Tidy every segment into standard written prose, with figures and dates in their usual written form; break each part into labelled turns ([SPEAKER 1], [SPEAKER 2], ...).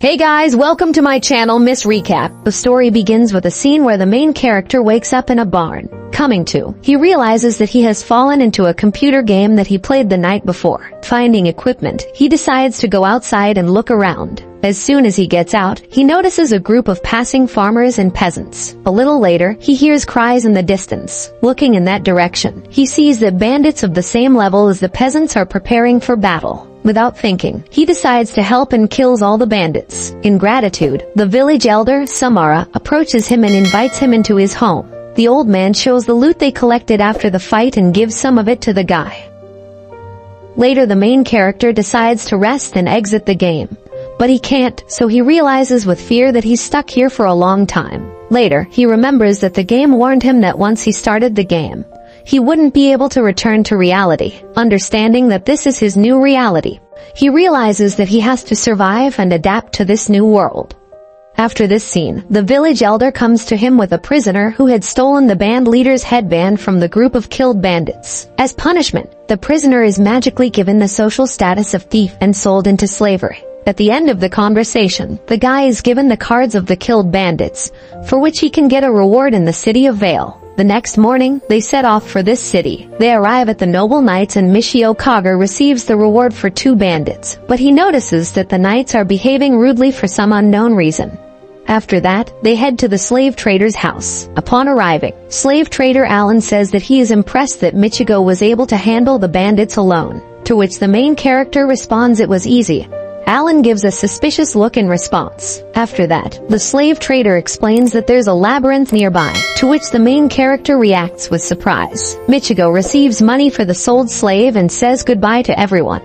[SPEAKER 1] Hey guys, welcome to my channel, Miss Recap. The story begins with a scene where the main character wakes up in a barn. Coming to, he realizes that he has fallen into a computer game that he played the night before. Finding equipment, he decides to go outside and look around. As soon as he gets out, he notices a group of passing farmers and peasants. A little later, he hears cries in the distance. Looking in that direction, he sees that bandits of the same level as the peasants are preparing for battle. Without thinking, he decides to help and kills all the bandits. In gratitude, the village elder, Samara, approaches him and invites him into his home. The old man shows the loot they collected after the fight and gives some of it to the guy. Later, the main character decides to rest and exit the game. But he can't, so he realizes with fear that he's stuck here for a long time. Later, he remembers that the game warned him that once he started the game, he wouldn't be able to return to reality. Understanding that this is his new reality, he realizes that he has to survive and adapt to this new world. After this scene, the village elder comes to him with a prisoner who had stolen the band leader's headband from the group of killed bandits. As punishment, the prisoner is magically given the social status of thief and sold into slavery. At the end of the conversation, the guy is given the cards of the killed bandits, for which he can get a reward in the city of Vale. The next morning, they set off for this city. They arrive at the noble knights and Michio Kaga receives the reward for 2 bandits, but he notices that the knights are behaving rudely for some unknown reason. After that, they head to the slave trader's house. Upon arriving, slave trader Alan says that he is impressed that Michigo was able to handle the bandits alone, to which the main character responds it was easy. Alan gives a suspicious look in response. After that, the slave trader explains that there's a labyrinth nearby, to which the main character reacts with surprise. Michigo receives money for the sold slave and says goodbye to everyone.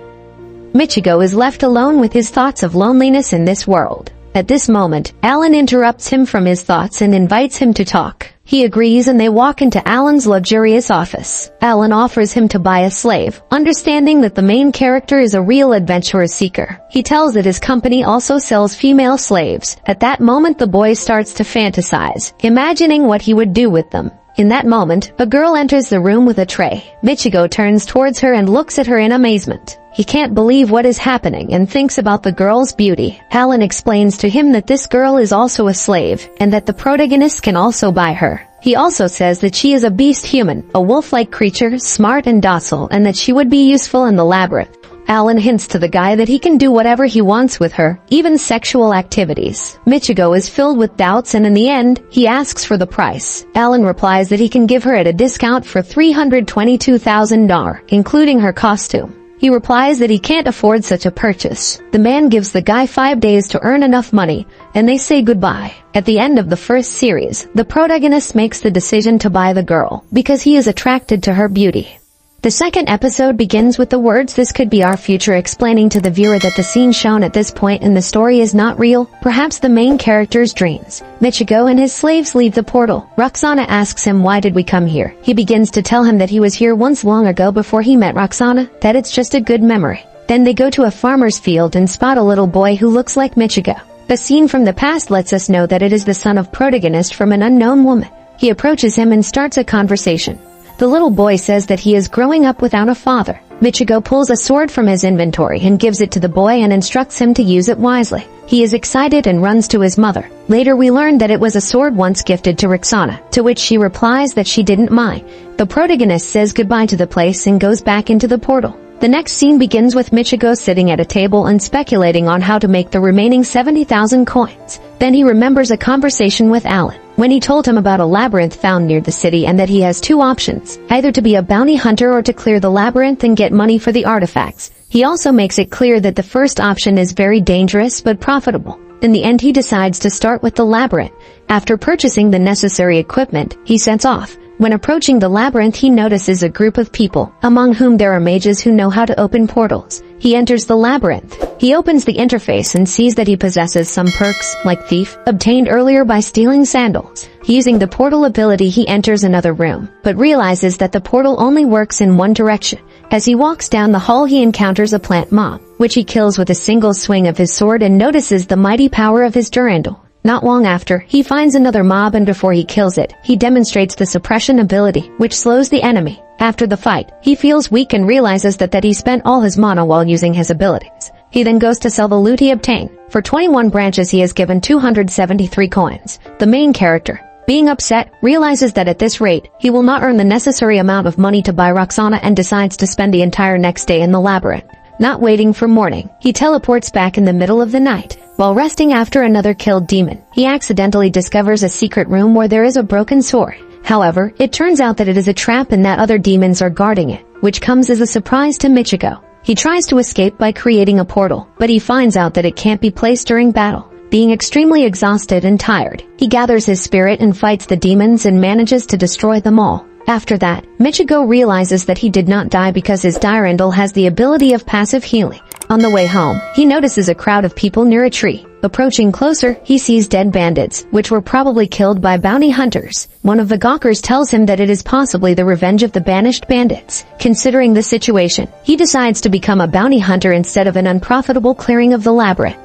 [SPEAKER 1] Michigo is left alone with his thoughts of loneliness in this world. At this moment, Alan interrupts him from his thoughts and invites him to talk. He agrees and they walk into Alan's luxurious office. Alan offers him to buy a slave, understanding that the main character is a real adventurer seeker. He tells that his company also sells female slaves. At that moment, the boy starts to fantasize, imagining what he would do with them. In that moment, a girl enters the room with a tray. Michigo turns towards her and looks at her in amazement. He can't believe what is happening and thinks about the girl's beauty. Alan explains to him that this girl is also a slave, and that the protagonist can also buy her. He also says that she is a beast human, a wolf-like creature, smart and docile, and that she would be useful in the labyrinth. Alan hints to the guy that he can do whatever he wants with her, even sexual activities. Michigo is filled with doubts and in the end, he asks for the price. Alan replies that he can give her at a discount for $322,000, including her costume. He replies that he can't afford such a purchase. The man gives the guy 5 days to earn enough money, and they say goodbye. At the end of the first series, the protagonist makes the decision to buy the girl, because he is attracted to her beauty. The second episode begins with the words "this could be our future," explaining to the viewer that the scene shown at this point in the story is not real, perhaps the main character's dreams. Michigo and his slaves leave the portal. Roxanne asks him, "Why did we come here?" He begins to tell him that he was here once long ago before he met Roxanne, that it's just a good memory. Then they go to a farmer's field and spot a little boy who looks like Michigo. The scene from the past lets us know that it is the son of protagonist from an unknown woman. He approaches him and starts a conversation. The little boy says that he is growing up without a father. Michigo pulls a sword from his inventory and gives it to the boy and instructs him to use it wisely. He is excited and runs to his mother. Later we learn that it was a sword once gifted to Roxanne, to which she replies that she didn't mind. The protagonist says goodbye to the place and goes back into the portal. The next scene begins with Michigo sitting at a table and speculating on how to make the remaining 70,000 coins. Then he remembers a conversation with Alan, when he told him about a labyrinth found near the city and that he has 2 options, either to be a bounty hunter or to clear the labyrinth and get money for the artifacts. He also makes it clear that the first option is very dangerous but profitable. In the end, he decides to start with the labyrinth. After purchasing the necessary equipment, he sets off. When approaching the labyrinth, he notices a group of people, among whom there are mages who know how to open portals. He enters the labyrinth. He opens the interface and sees that he possesses some perks, like Thief, obtained earlier by stealing sandals. Using the portal ability, he enters another room, but realizes that the portal only works in one direction. As he walks down the hall, he encounters a plant mob, which he kills with a single swing of his sword and notices the mighty power of his durandal. Not long after, he finds another mob and before he kills it, he demonstrates the suppression ability, which slows the enemy. After the fight, he feels weak and realizes that he spent all his mana while using his abilities. He then goes to sell the loot he obtained. For 21 branches he is given 273 coins. The main character, being upset, realizes that at this rate, he will not earn the necessary amount of money to buy Roxanne and decides to spend the entire next day in the labyrinth. Not waiting for morning, he teleports back in the middle of the night. While resting after another killed demon, he accidentally discovers a secret room where there is a broken sword. However, it turns out that it is a trap and that other demons are guarding it, which comes as a surprise to Michiko. He tries to escape by creating a portal, but he finds out that it can't be placed during battle. Being extremely exhausted and tired, he gathers his spirit and fights the demons and manages to destroy them all. After that, Michiko realizes that he did not die because his Dirindle has the ability of passive healing. On the way home, he notices a crowd of people near a tree. Approaching closer, he sees dead bandits, which were probably killed by bounty hunters. One of the gawkers tells him that it is possibly the revenge of the banished bandits. Considering the situation, he decides to become a bounty hunter instead of an unprofitable clearing of the labyrinth.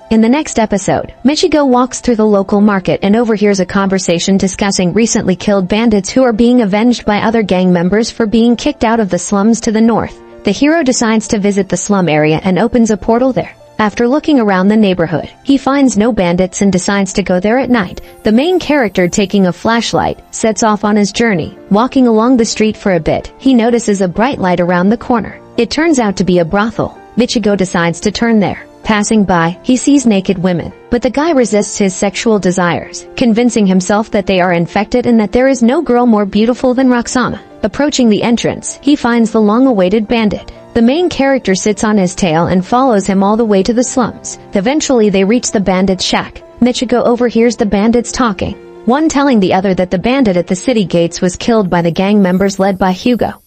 [SPEAKER 1] In the next episode, Michiko walks through the local market and overhears a conversation discussing recently killed bandits who are being avenged by other gang members for being kicked out of the slums to the north. The hero decides to visit the slum area and opens a portal there. After looking around the neighborhood, he finds no bandits and decides to go there at night. The main character, taking a flashlight, sets off on his journey. Walking along the street for a bit, he notices a bright light around the corner. It turns out to be a brothel. Michiko decides to turn there. Passing by, he sees naked women, but the guy resists his sexual desires, convincing himself that they are infected and that there is no girl more beautiful than Roxanne. Approaching the entrance, he finds the long-awaited bandit. The main character sits on his tail and follows him all the way to the slums. Eventually they reach the bandit's shack. Michiko overhears the bandits talking, one telling the other that the bandit at the city gates was killed by the gang members led by Hugo,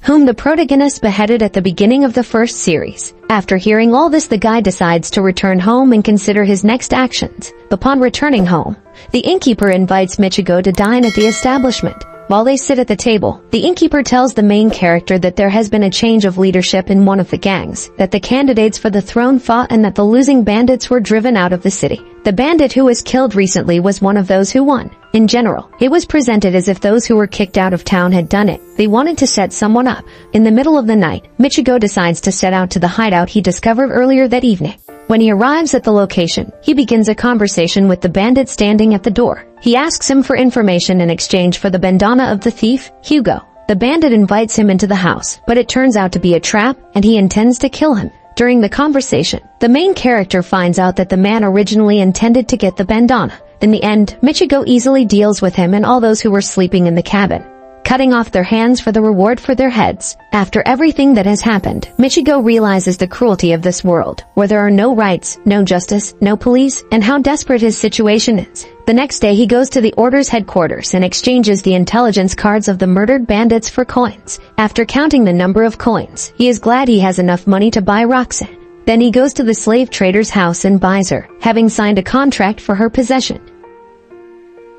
[SPEAKER 1] whom the protagonist beheaded at the beginning of the first series. After hearing all this, the guy decides to return home and consider his next actions. Upon returning home, the innkeeper invites Michiko to dine at the establishment. While they sit at the table, the innkeeper tells the main character that there has been a change of leadership in one of the gangs, that the candidates for the throne fought and that the losing bandits were driven out of the city. The bandit who was killed recently was one of those who won. In general, it was presented as if those who were kicked out of town had done it. They wanted to set someone up. In the middle of the night, Michiko decides to set out to the hideout he discovered earlier that evening. When he arrives at the location, he begins a conversation with the bandit standing at the door. He asks him for information in exchange for the bandana of the thief, Hugo. The bandit invites him into the house, but it turns out to be a trap, and he intends to kill him. During the conversation, the main character finds out that the man originally intended to get the bandana. In the end, Michiko easily deals with him and all those who were sleeping in the cabin, cutting off their hands for the reward for their heads. After everything that has happened, Michiko realizes the cruelty of this world, where there are no rights, no justice, no police, and how desperate his situation is. The next day he goes to the Order's headquarters and exchanges the intelligence cards of the murdered bandits for coins. After counting the number of coins, he is glad he has enough money to buy Roxanne. Then he goes to the slave trader's house and buys her, having signed a contract for her possession.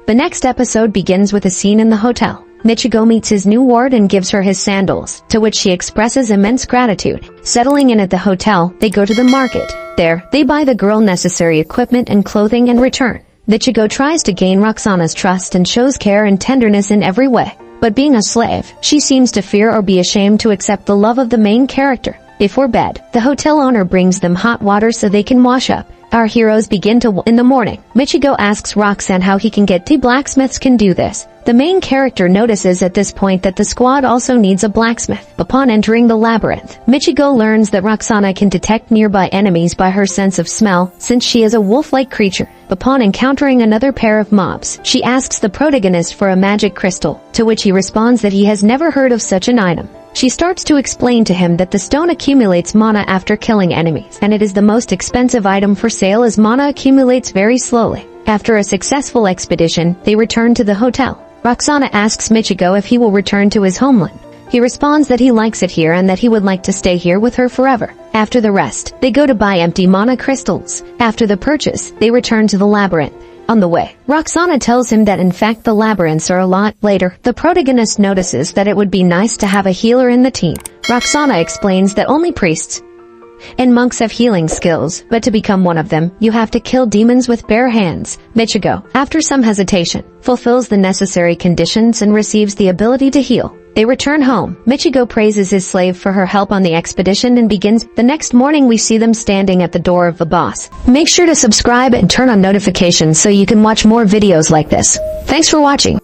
[SPEAKER 1] The next episode begins with a scene in the hotel. Michiko meets his new ward and gives her his sandals, to which she expresses immense gratitude. Settling in at the hotel, they go to the market. There, they buy the girl necessary equipment and clothing and return. Michiko tries to gain Roxanne's trust and shows care and tenderness in every way. But being a slave, she seems to fear or be ashamed to accept the love of the main character. Before bed, the hotel owner brings them hot water so they can wash up. Our heroes begin to in the morning. Michiko asks Roxanne how he can get to blacksmiths can do this. The main character notices at this point that the squad also needs a blacksmith. Upon entering the labyrinth, Michiko learns that Roxanne can detect nearby enemies by her sense of smell, since she is a wolf-like creature. Upon encountering another pair of mobs, she asks the protagonist for a magic crystal, to which he responds that he has never heard of such an item. She starts to explain to him that the stone accumulates mana after killing enemies, and it is the most expensive item for sale as mana accumulates very slowly. After a successful expedition, they return to the hotel. Roxanne asks Michiko if he will return to his homeland. He responds that he likes it here and that he would like to stay here with her forever. After the rest, they go to buy empty mana crystals. After the purchase, they return to the labyrinth. On the way, Roxanne tells him that in fact the labyrinths are a lot. Later, the protagonist notices that it would be nice to have a healer in the team. Roxanne explains that only priests and monks have healing skills, but to become one of them, you have to kill demons with bare hands. Michiko, after some hesitation, fulfills the necessary conditions and receives the ability to heal. They return home. Michigo praises his slave for her help on the expedition and begins. The next morning we see them standing at the door of the boss. Make sure to subscribe and turn on notifications so you can watch more videos like this. Thanks for watching.